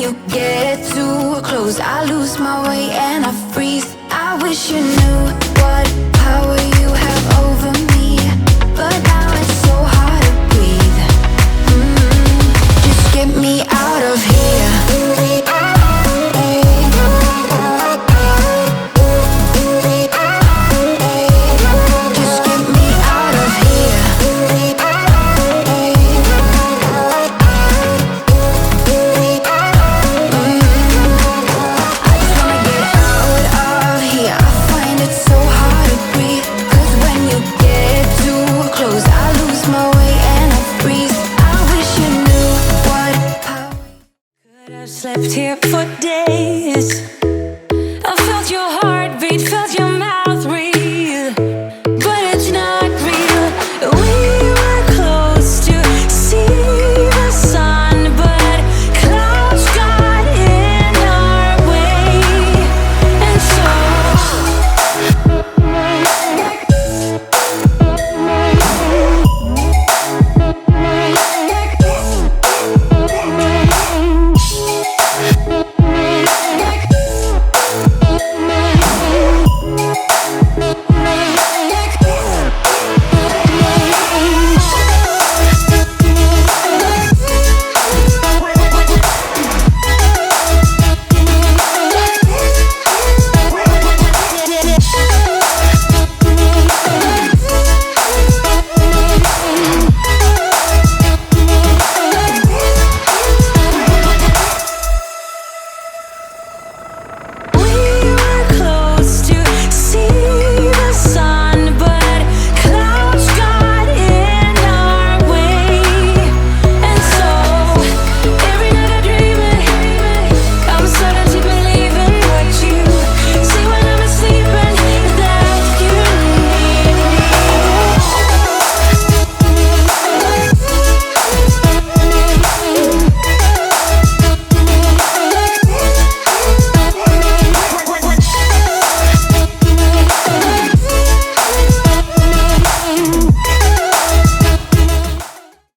you get too close, I lose my way and I freeze. I wish you knew what power you have over me, but now it's so hard to breathe. Just get me out of here. Just get me out of here. I just wanna get out of here. I find it so hard to breathe, 'cause when you get too close, I lose my way and I freeze. I wish you knew what power. Could have slept here for days.